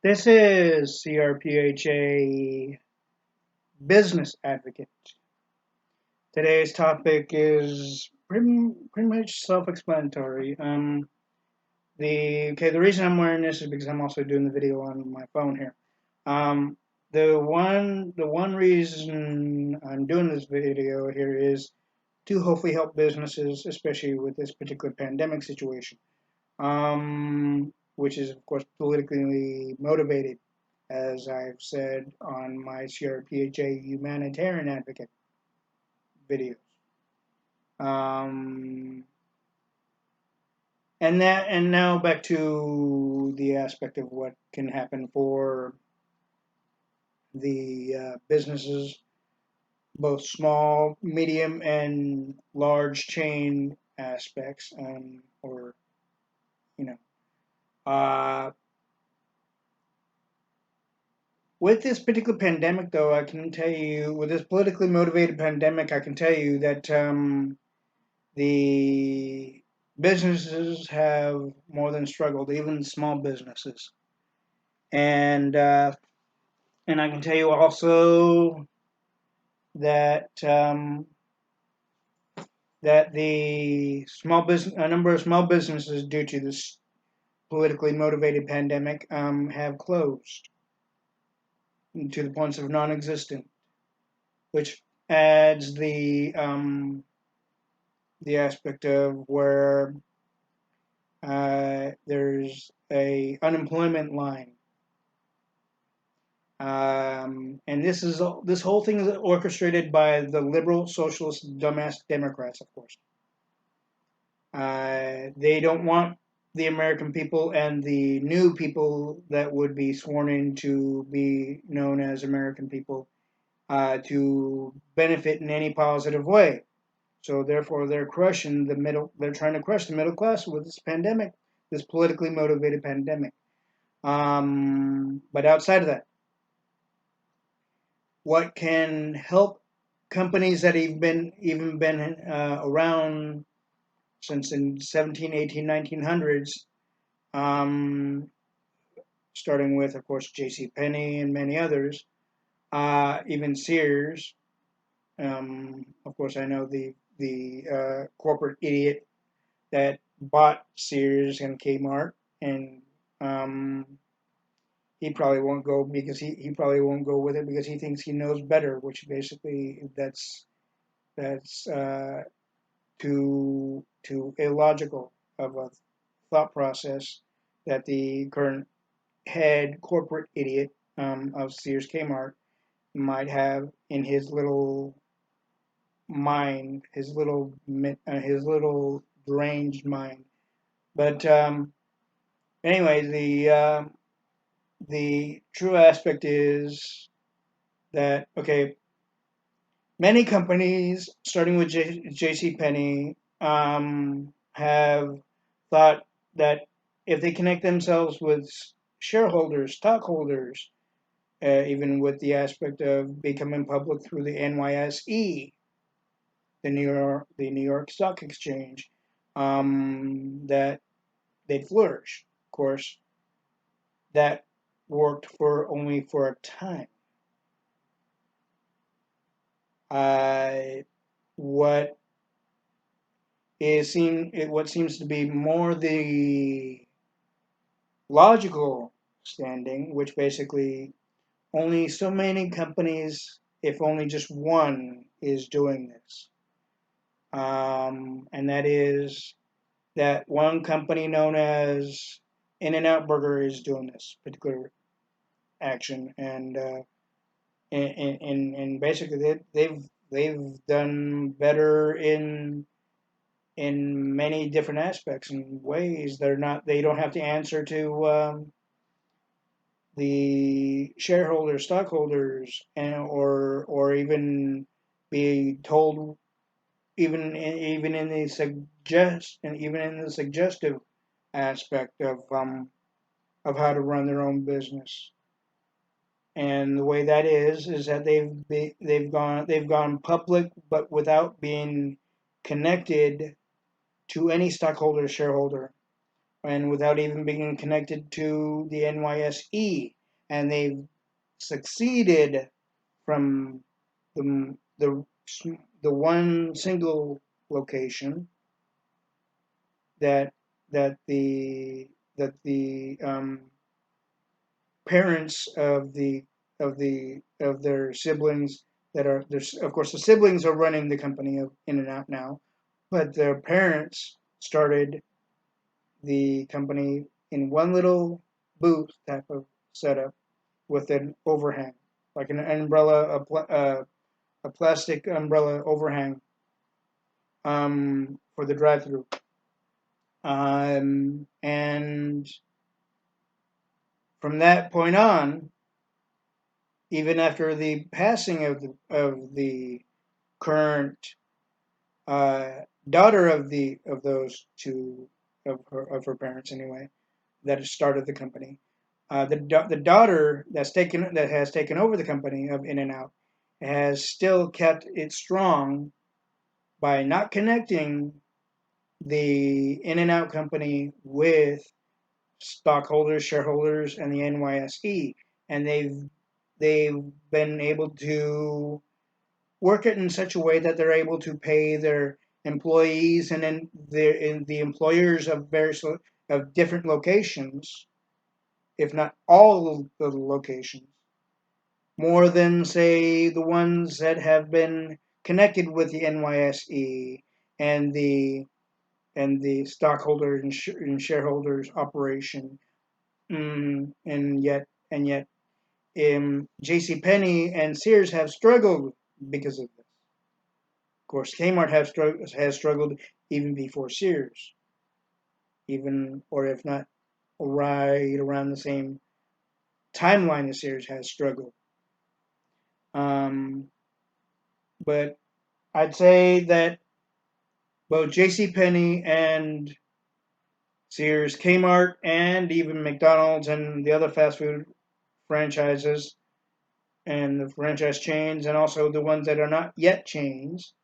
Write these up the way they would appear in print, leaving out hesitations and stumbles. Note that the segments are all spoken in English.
This is C.R.P.H.A. Business Advocate. Today's topic is pretty much self-explanatory. The reason I'm wearing this is because I'm also doing the video on my phone here. Um, the one reason I'm doing this video here is to hopefully help businesses, especially with this particular pandemic situation, which is of course politically motivated, as I've said on my C.R.P.H.A. humanitarian advocate videos. Um, and now back to the aspect of what can happen for the businesses, both small, medium, and large chain aspects, or you know, uh, with this particular pandemic, though, I can tell you, with this politically motivated pandemic, I can tell you that the businesses have more than struggled, even small businesses, and uh, and I can tell you also that that a number of small businesses, due to this politically motivated pandemic, have closed to the points of non-existent, which adds the aspect of where there's a unemployment line, and this whole thing is orchestrated by the liberal, socialist, dumbass Democrats, of course. They don't want the American people and the new people that would be sworn in to be known as American people to benefit in any positive way. So therefore, they're crushing the middle. They're trying to crush the middle class with this pandemic, this politically motivated pandemic. But outside of that, what can help companies that have been around since in 17, 18, 1900s, um, starting with, of course, J.C.Penney and many others, even Sears. Of course, I know the corporate idiot that bought Sears and Kmart, and um, he probably won't go because he probably won't go with it because he thinks he knows better, which basically that's too illogical of a thought process that the current head corporate idiot of Sears Kmart might have in his little mind, his little deranged mind. But anyway, the true aspect is that, okay, many companies, starting with J.C. Penney, have thought that if they connect themselves with shareholders, stockholders, even with the aspect of becoming public through the NYSE, the New York Stock Exchange, that they'd flourish. Of course, that worked for only for a time. Uh, what what seems to be more the logical standing, which basically only so many companies, if only just one, is doing this. And that is that one company known as In-N-Out Burger is doing this particular action, and basically they've done better in many different aspects and ways. They don't have to answer to the shareholders, stockholders, or even be told, even in the suggestive aspect of how to run their own business. And the way that is that they've gone public, but without being connected to any stockholder or shareholder. and without even being connected to the NYSE, and they've succeeded from the the the one single location that the parents of their siblings that are there's of course the siblings are running the company of In and Out now, but their parents started the company in one little booth type of setup with an overhang, like an umbrella, a plastic umbrella overhang for the drive-through. And from that point on, even after the passing of the current uh, daughter of those two of her parents anyway, that started the company, the daughter that has taken over the company of In and Out has still kept it strong by not connecting the In and Out company with stockholders, shareholders, and the NYSE, and they've been able to work it in such a way that they're able to pay their employees and then the employers of various of different locations, if not all of the locations, more than say the ones that have been connected with the NYSE and the stockholders and shareholders operation. And yet, J.C. Penney and Sears have struggled because of this. Of course, Kmart has struggled even before Sears, even or if not right around the same timeline as Sears has struggled. Um, but I'd say that both J.C. Penney and Sears, Kmart, and even McDonald's and the other fast food franchises and the franchise chains, and also the ones that are not yet chains,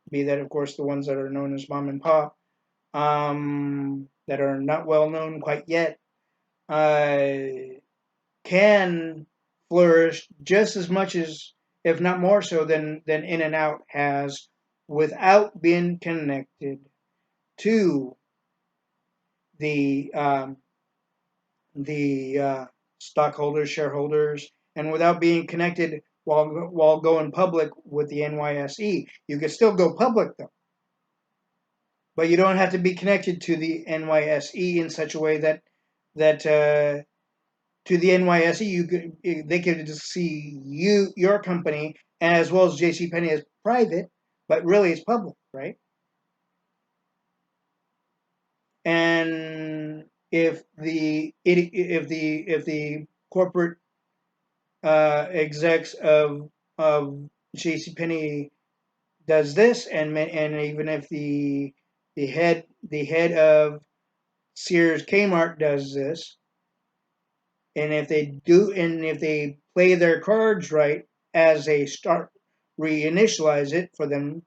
be that, of course, the ones that are known as mom and pop, that are not well known quite yet, can flourish just as much as, if not more so, than In and Out has, without being connected to the stockholders, shareholders, and without being connected while going public with the NYSE. You can still go public though, but you don't have to be connected to the NYSE in such a way that to the NYSE they could just see your company as well as JCPenney as private, but really it's public, right? And if the corporate execs of JCPenney does this, and even if the head of Sears Kmart does this, and if they play their cards right as they start reinitialize it for them,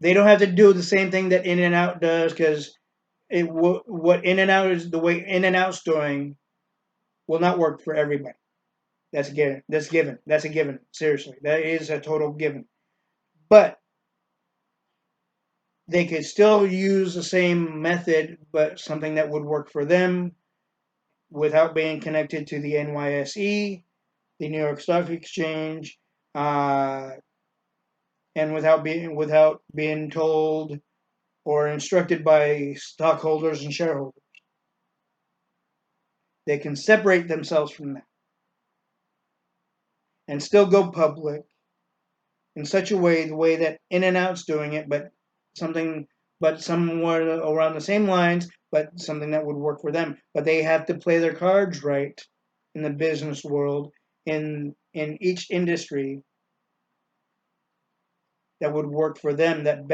they don't have to do the same thing that In and Out does, because what In and Out is, the way In and Out's doing will not work for everybody. That's a given. That's a given. Seriously, that is a total given. But they could still use the same method, but something that would work for them without being connected to the NYSE, the New York Stock Exchange, uh, and without being told or instructed by stockholders and shareholders. They can separate themselves from that and still go public in such a way, the way that In and Out's doing it, but somewhere around the same lines, but something that would work for them. But they have to play their cards right in the business world, in each industry, that would work for them, that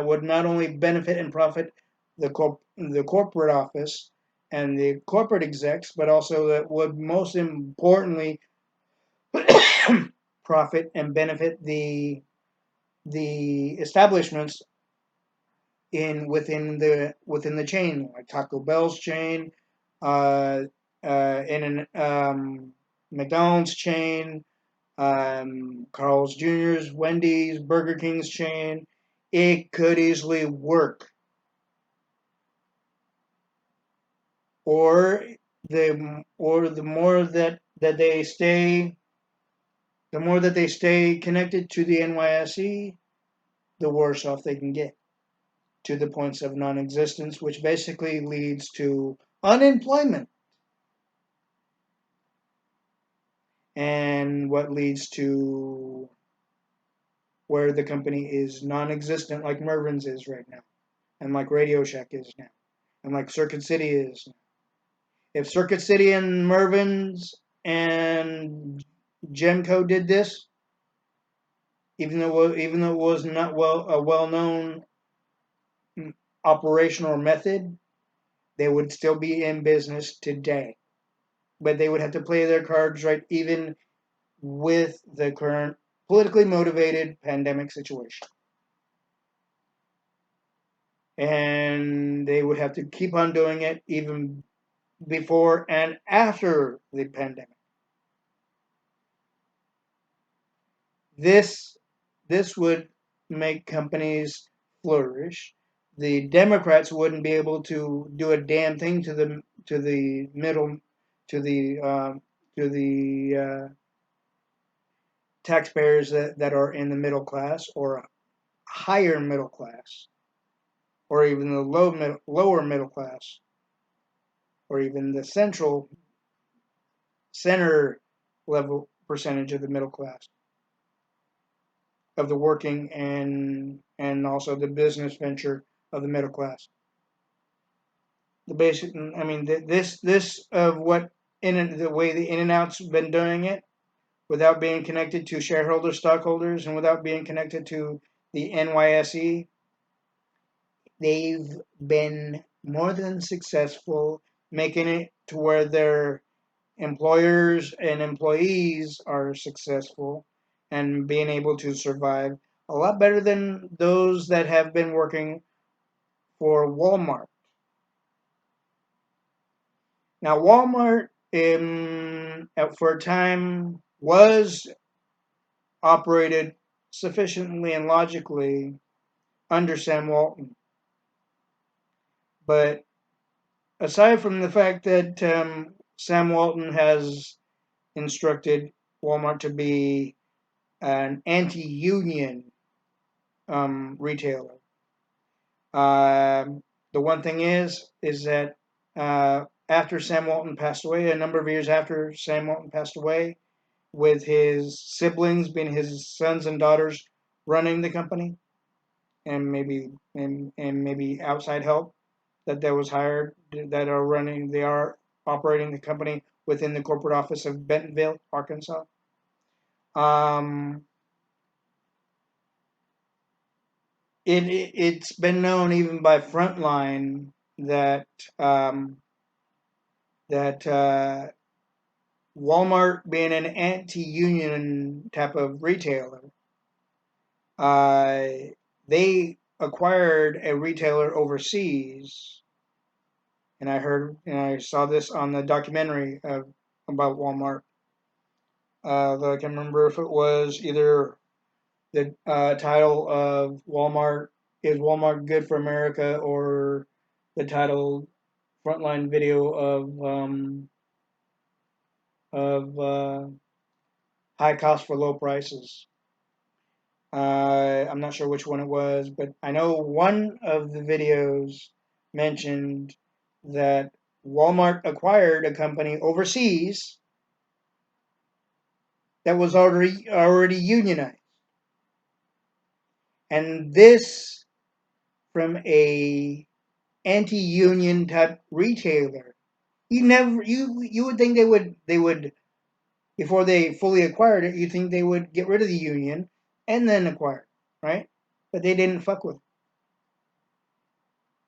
would not only benefit and profit the corporate office and the corporate execs, but also that would most importantly profit and benefit the establishments within the chain, like Taco Bell's chain, in an McDonald's chain, Carl's Jr.'s, Wendy's, Burger King's chain. It could easily work. Or the more that they stay, the more that they stay connected to the NYSE, the worse off they can get, to the points of non-existence, which basically leads to unemployment, and what leads to where the company is non-existent, like Mervin's is right now, and like Radio Shack is now, and like Circuit City is now. If Circuit City and Mervin's and Gemco did this, even though it was not a well-known operational method, they would still be in business today. But they would have to play their cards right, even with the current politically motivated pandemic situation. And they would have to keep on doing it even before and after the pandemic. This would make companies flourish. The Democrats wouldn't be able to do a damn thing to the middle to the taxpayers that are in the middle class or higher middle class, or even the lower middle class, or even the center level percentage of the middle class, of the working and also the business venture of the middle class. The basic, I mean, this of what the way the In-N-Out's been doing it, without being connected to shareholders, stockholders, and without being connected to the NYSE, they've been more than successful making it to where their employers and employees are successful and being able to survive a lot better than those that have been working for Walmart. Now, Walmart, for a time, was operated sufficiently and logically under Sam Walton. But aside from the fact that Sam Walton has instructed Walmart to be an anti-union retailer, the one thing is that after Sam Walton passed away, a number of years after Sam Walton passed away, with his siblings being his sons and daughters running the company, and maybe outside help that was hired, that they are operating the company within the corporate office of Bentonville, Arkansas. It's been known even by Frontline that Walmart, being an anti-union type of retailer, they acquired a retailer overseas, and I saw this on the documentary about Walmart. Though I can remember if it was either the title of Walmart, "Is Walmart Good for America?" or the title Frontline Video of High Cost for Low Prices. I'm not sure which one it was, but I know one of the videos mentioned that Walmart acquired a company overseas that was already unionized. And this, from a anti-union type retailer, you would think they would, before they fully acquired it, you think they would get rid of the union and then acquire it, right? But they didn't fuck with it.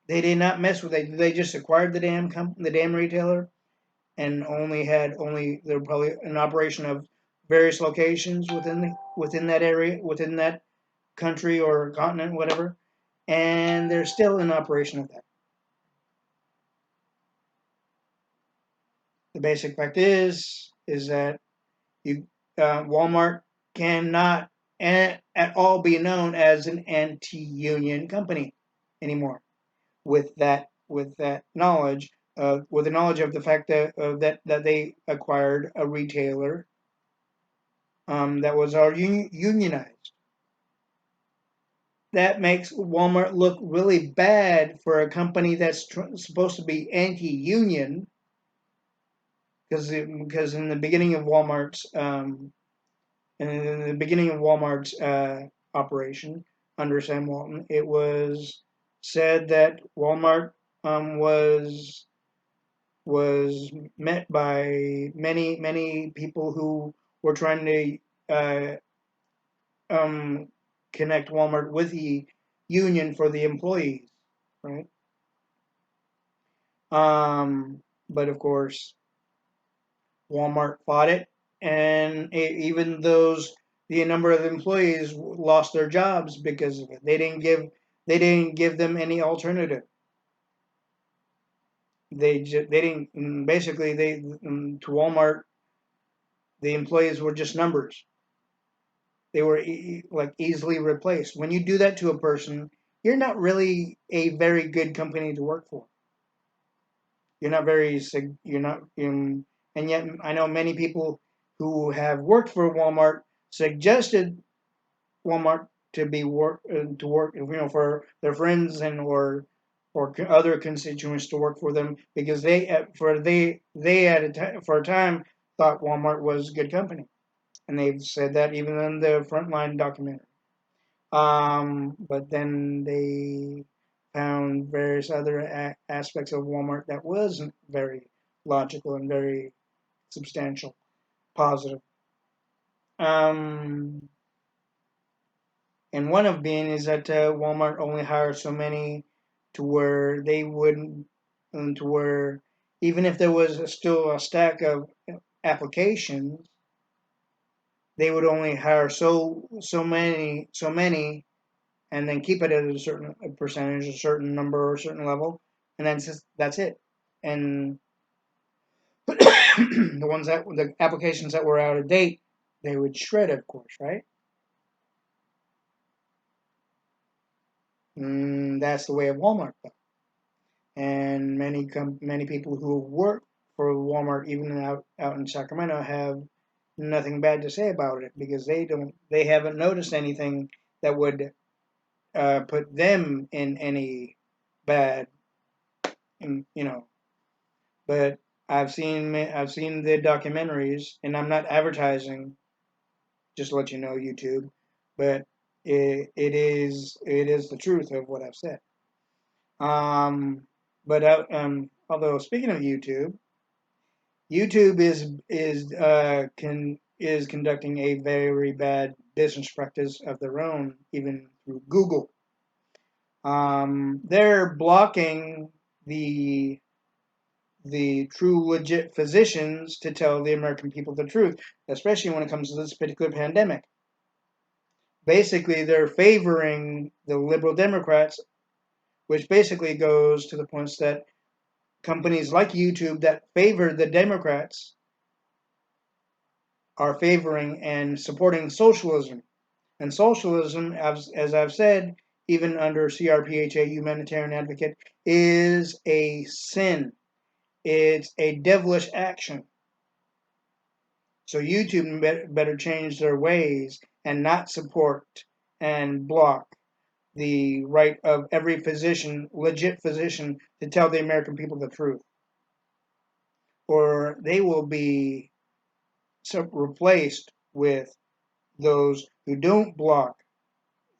They did not mess with it. They just acquired the damn retailer, and they were probably an operation of various locations within that area, within that country or continent, whatever. and they're still in operation of that. The basic fact is that Walmart cannot at all be known as an anti-union company anymore. With that knowledge, with the knowledge of the fact that that they acquired a retailer that was already unionized. That makes Walmart look really bad for a company that's supposed to be anti-union, because in the beginning of Walmart's operation under Sam Walton, it was said that Walmart was met by many people who were trying to connect Walmart with the union for the employees, right? But of course, Walmart fought it, and even the number of employees lost their jobs because of it. They didn't give them any alternative. They didn't basically they to Walmart, the employees were just numbers. They were like easily replaced. When you do that to a person, you're not really a very good company to work for. You're not very you're not and yet I know many people who have worked for Walmart suggested Walmart to be work for their friends and or other constituents to work for them, because they at for a time thought Walmart was a good company, and they've said that even in the Frontline documentary. But then they found various other aspects of Walmart that wasn't very logical and very substantial, positive. Um, and one of being is that Walmart only hires so many to where they wouldn't, to where even if there was still a stack of applications, they would only hire so many, and then keep it at a certain percentage, a certain number, or a certain level, and that's it. And the applications that were out of date, they would shred, of course, right? That's the way of Walmart, though. And many people who work for Walmart, even out in Sacramento, have nothing bad to say about it, because they haven't noticed anything that would put them in any bad, you know. But I've seen the documentaries, and I'm not advertising, just to let you know, YouTube, but it is the truth of what I've said. Um, but although speaking of YouTube, YouTube is conducting a very bad business practice of their own, even through Google. They're blocking the true legit physicians to tell the American people the truth, especially when it comes to this particular pandemic. Basically, they're favoring the liberal Democrats, which basically goes to the points that companies like YouTube that favor the Democrats are favoring and supporting socialism. And socialism, as I've said, even under C.R.P.H.A, humanitarian advocate, is a sin. It's a devilish action. So YouTube better change their ways and not support and block the right of every physician, legit physician, to tell the American people the truth, or they will be replaced with those who don't block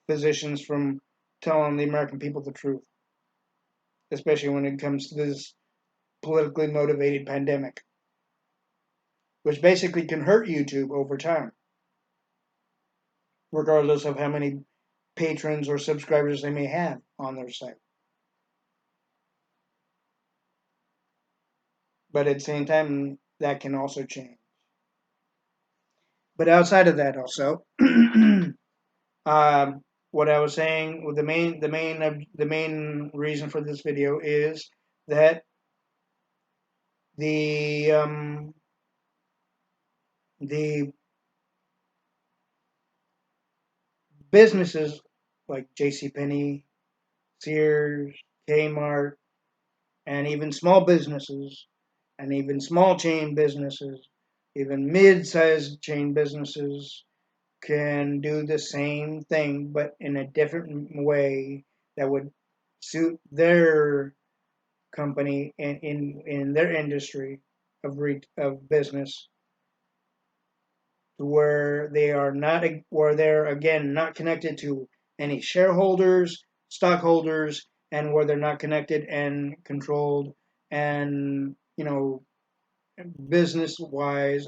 physicians from telling the American people the truth, especially when it comes to this politically motivated pandemic, which basically can hurt YouTube over time, regardless of how many patrons or subscribers they may have on their site. But at the same time, that can also change. But outside of that, also, um, what I was saying, the main reason for this video is that the the businesses like JCPenney, Sears, Kmart, and even small businesses, and even small chain businesses, even mid-sized chain businesses can do the same thing, but in a different way that would suit their company and in their industry of business, to where they are not, where they're again not connected to any shareholders, stockholders, and where they're not connected and controlled and business wise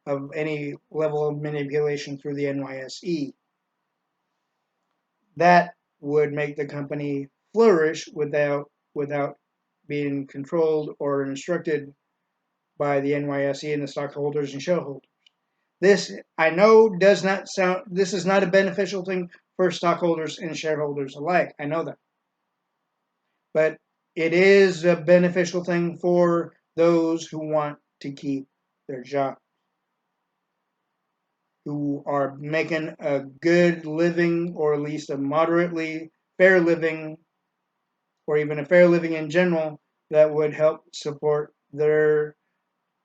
of any level of manipulation through the NYSE. That would make the company flourish without being controlled or instructed by the NYSE and the stockholders and shareholders. This, I know, does not sound, this is not a beneficial thing for stockholders and shareholders alike. I know that. But it is a beneficial thing for those who want to keep their job, who are making a good living, or at least a moderately fair living, or even a fair living in general, that would help support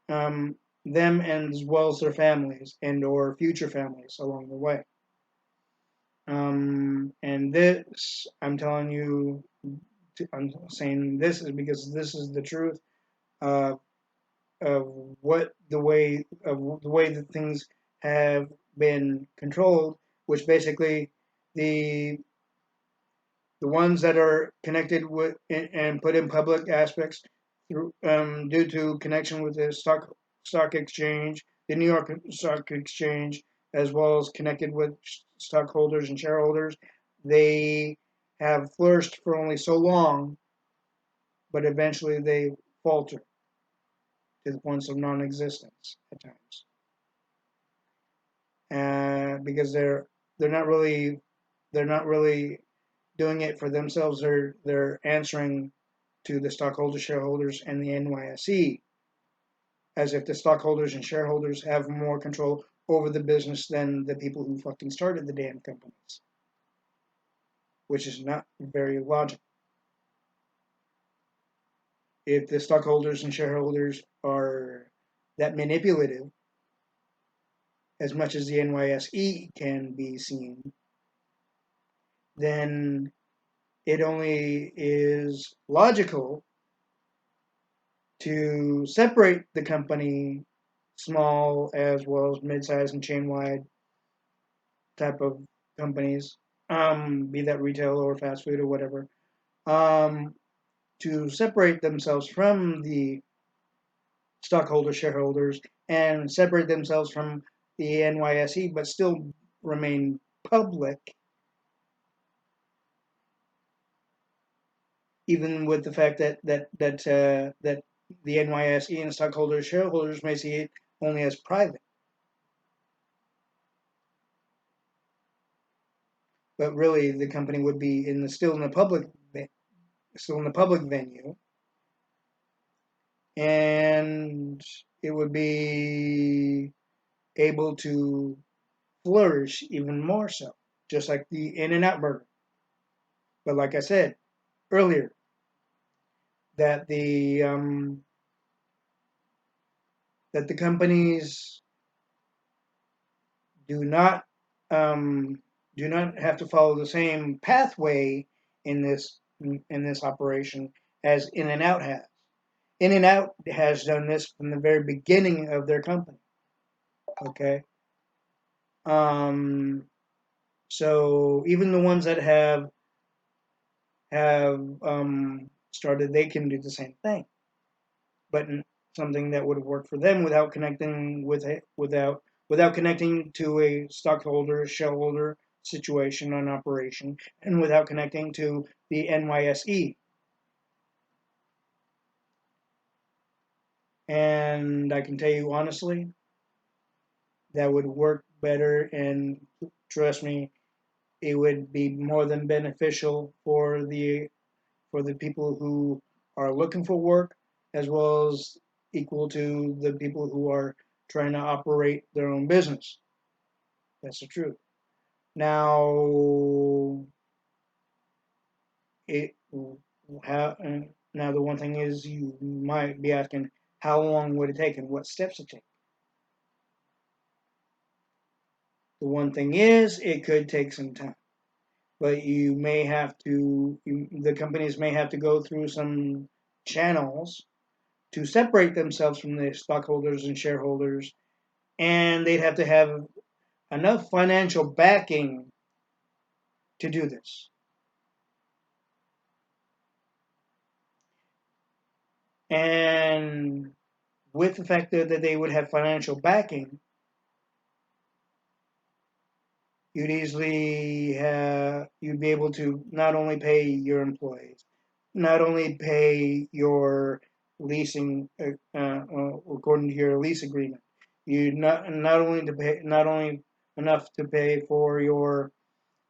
um, them and as well as their families and or future families along the way. And this, I'm telling you, I'm saying this is because this is the truth uh, of the way that things have been controlled, which basically the the ones that are connected with and put in public aspects through due to connection with the stock exchange, the New York Stock Exchange, as well as connected with stockholders and shareholders, they have flourished for only so long, but eventually they falter to the points of non-existence at times, because they're not really doing it for themselves. They're answering to the stockholders, shareholders, and the NYSE, as if the stockholders and shareholders have more control over the business than the people who fucking started the damn companies, which is not very logical. If the stockholders and shareholders are that manipulative, as much as the NYSE can be seen, then it only is logical to separate the company, small as well as mid-sized and chain-wide type of companies, be that retail or fast food or whatever, um, to separate themselves from the stockholders, shareholders, and separate themselves from the NYSE, but still remain public, even with the fact that the NYSE and stockholders, shareholders may see it only as private. But really, the company would be still in the public venue, and it would be able to flourish even more so, just like the In-N-Out Burger. But like I said earlier, that the companies do not um, do not have to follow the same pathway in this operation as In-N-Out has. In-N-Out has done this from the very beginning of their company. Okay. Um, so even the ones that have started, they can do the same thing, but something that would have worked for them without connecting without connecting to a stockholder shareholder situation on operation, and without connecting to the NYSE. And I can tell you honestly, that would work better. And trust me, it would be more than beneficial for the people who are looking for work, as well as equal to the people who are trying to operate their own business. That's the truth. Now, it how now the one thing is you might be asking how long would it take and what steps it take. The one thing is it could take some time, but you may have to the companies may have to go through some channels to separate themselves from the stockholders and shareholders, and they'd have to have enough financial backing to do this. And with the fact that they would have financial backing, you'd be able to not only pay your employees, not only pay your leasing according to your lease agreement. You not only to pay not only enough to pay for your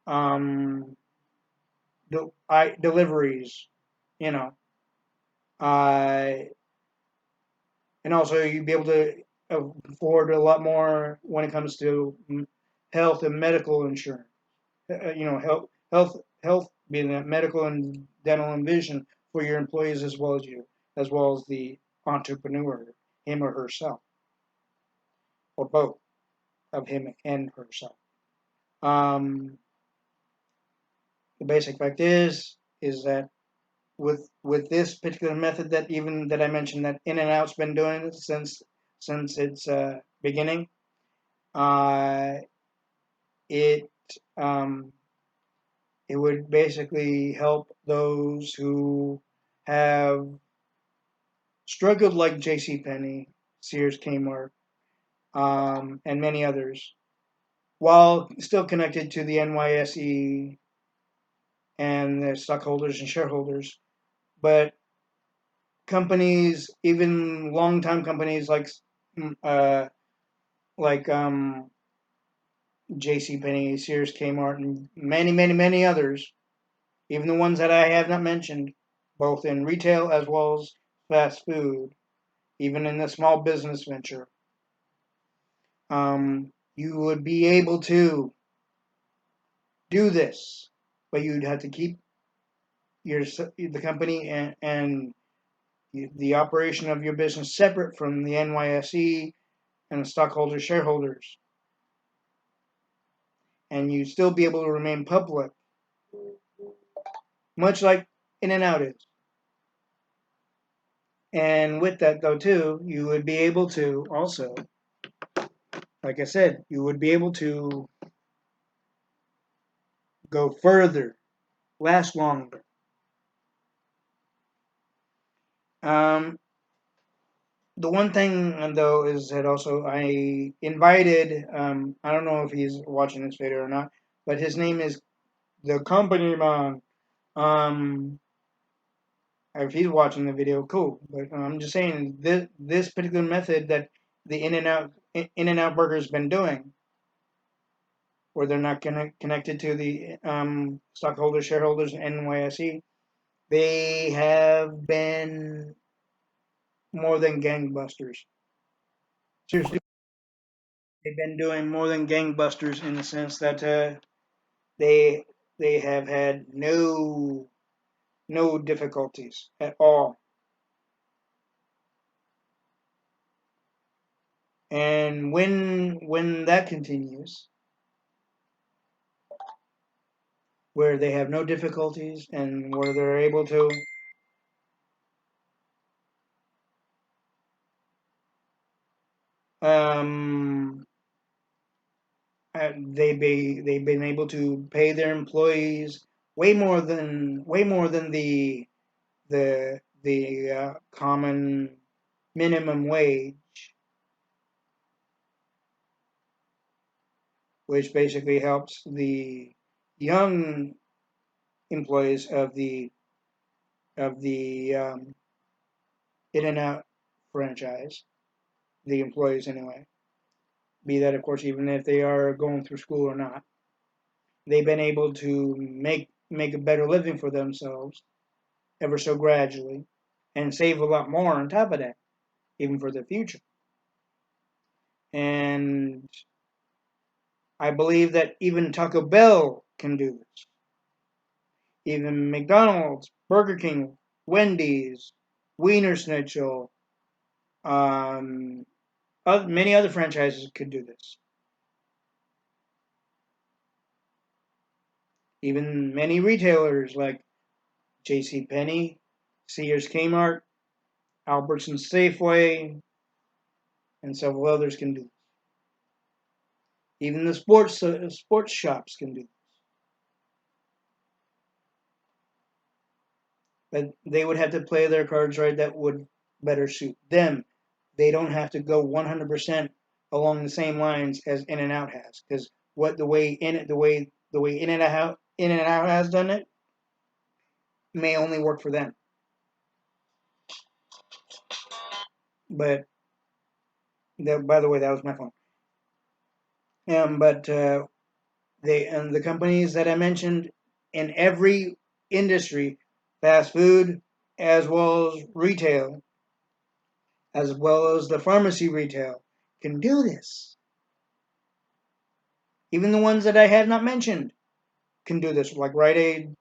um, deliveries, you know, uh, and also you'd be able to afford a lot more when it comes to health and medical insurance. Health being that medical and dental and vision for your employees as well as you, as well as the entrepreneur, him or herself, or both of him and herself. Um, the basic fact is that with this particular method that I mentioned that In and Out's been doing since its beginning, uh, it um, it would basically help those who have struggled like J.C.Penney, Sears, Kmart, and many others, while still connected to the NYSE and the stockholders and shareholders. But companies, even long-time companies uh, like J.C.Penney, Sears, Kmart, and many others, even the ones that I have not mentioned, both in retail as well as fast food, even in the small business venture, you would be able to do this, but you'd have to keep the company and the operation of your business separate from the NYSE and the stockholders, shareholders, and you'd still be able to remain public, much like In and Out is. And with that, though, too, you would be able to also, like I said, you would be able to go further, last longer. Um, the one thing, though, is that also I invited, I don't know if he's watching this video or not, but his name is the Company Man. Um, if he's watching the video, cool. But I'm just saying this particular method that the In-N-Out Burger has been doing, where they're not connected to the stockholders, shareholders, NYSE, they have been more than gangbusters. Seriously, they've been doing more than gangbusters in the sense that they they have had no difficulties at all. And when that continues, where they have no difficulties and where they're able to um, they've been able to pay their employees way more than the common minimum wage, which basically helps the young employees of the In and Out franchise, the employees anyway. Be that, of course, even if they are going through school or not. they've been able to make a better living for themselves ever so gradually, and save a lot more on top of that, even for the future. And I believe that even Taco Bell can do this. Even McDonald's, Burger King, Wendy's, Wiener Schnitzel, many other franchises could do this. Even many retailers like JCPenney, Sears Kmart, Albertsons Safeway, and several others can do this. Even the sports shops can do this. But they would have to play their cards right that would better suit them. They don't have to go 100% along the same lines as In and Out has, because the way In and Out has done it may only work for them. But by the way, that was my phone. But the companies that I mentioned in every industry, fast food as well as retail, as well as the pharmacy retail, can do this. Even the ones that I have not mentioned can do this, like Rite Aid,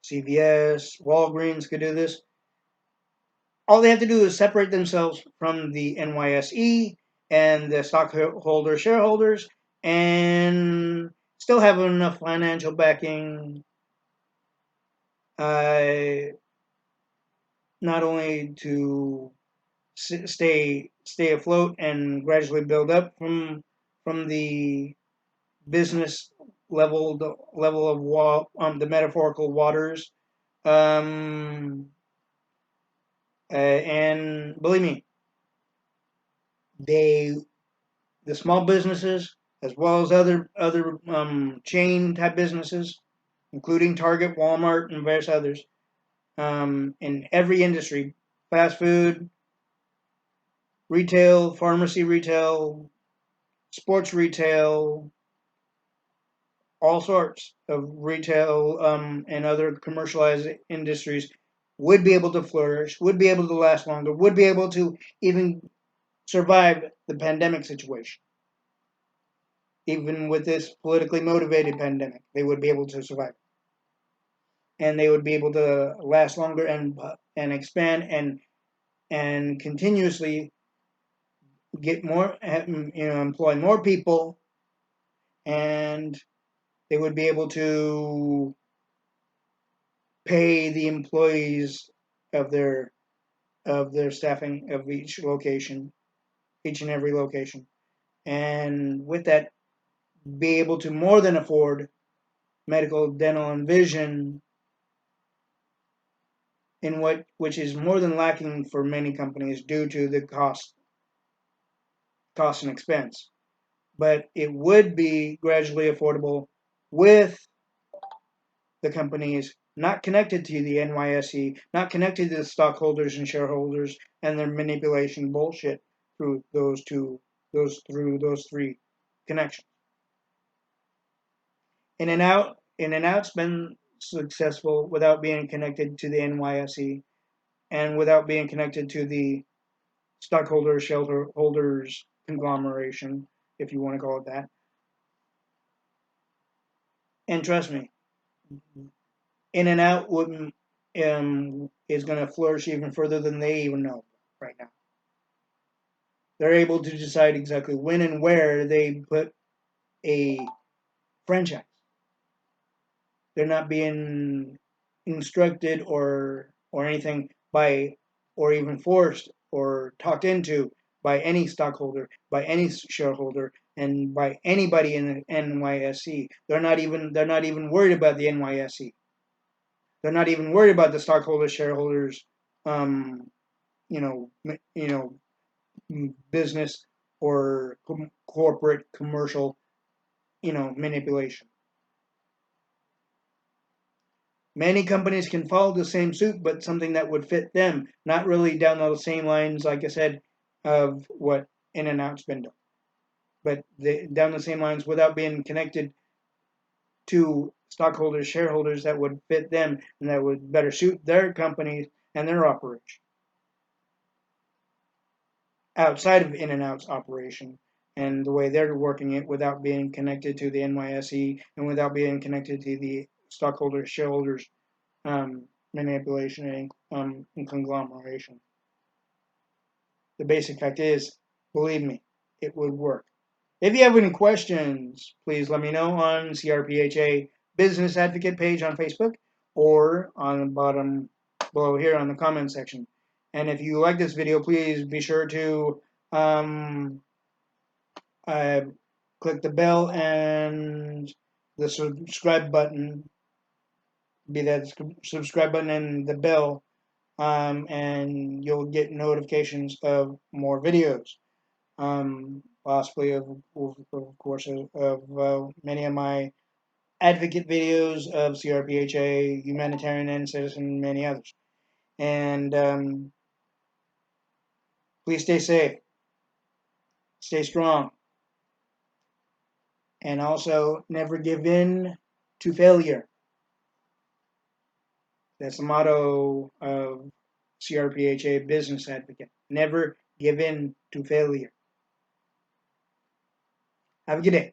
CVS, Walgreens could do this. All they have to do is separate themselves from the NYSE and the stockholder shareholders and still have enough financial backing, not only to stay afloat and gradually build up from the business level, the level of the metaphorical waters, and believe me, the small businesses as well as other chain type businesses, including Target, Walmart, and various others, in every industry, fast food, retail, pharmacy retail, sports retail, all sorts of retail and other commercialized industries would be able to flourish, would be able to last longer, would be able to even survive the pandemic situation. Even with this politically motivated pandemic, they would be able to survive. And they would be able to last longer and expand and continuously get more, employ more people, and they would be able to pay the employees of their staffing of each and every location, and with that, be able to more than afford medical, dental, and vision in which is more than lacking for many companies due to the cost and expense. But it would be gradually affordable with the companies not connected to the NYSE, not connected to the stockholders and shareholders and their manipulation bullshit through those three connections. In and Out's been successful without being connected to the NYSE and without being connected to the stockholders, shareholders conglomeration, if you want to call it that. And trust me, In and Out is going to flourish even further than they even know right now. They're able to decide exactly when and where they put a franchise. They're not being instructed or anything by, or even forced or talked into by any stockholder, by any shareholder, and by anybody in the NYSE. They're not even worried about the NYSE. They're not even worried about the stockholders, shareholders, um, you know, business or corporate commercial, manipulation. Many companies can follow the same suit, but something that would fit them, not really down the same lines, like I said, of what In and Out's been done, but down the same lines without being connected to stockholders, shareholders that would fit them and that would better suit their companies and their operation outside of in and out's operation and the way they're working it without being connected to the NYSE and without being connected to the stockholders, shareholders manipulation and conglomeration. The basic fact is, believe me, it would work. If you have any questions, please let me know on C.R.P.H.A. Business Advocate page on Facebook or on the bottom below here on the comment section. And if you like this video, please be sure to click the bell and the subscribe button, be that subscribe button and the bell, and you'll get notifications of more videos. Possibly of course of many of my advocate videos of C.R.P.H.A, humanitarian and citizen, many others. And please stay safe, stay strong, and also never give in to failure. That's the motto of C.R.P.H.A Business Advocate. Never give in to failure. Have a good day.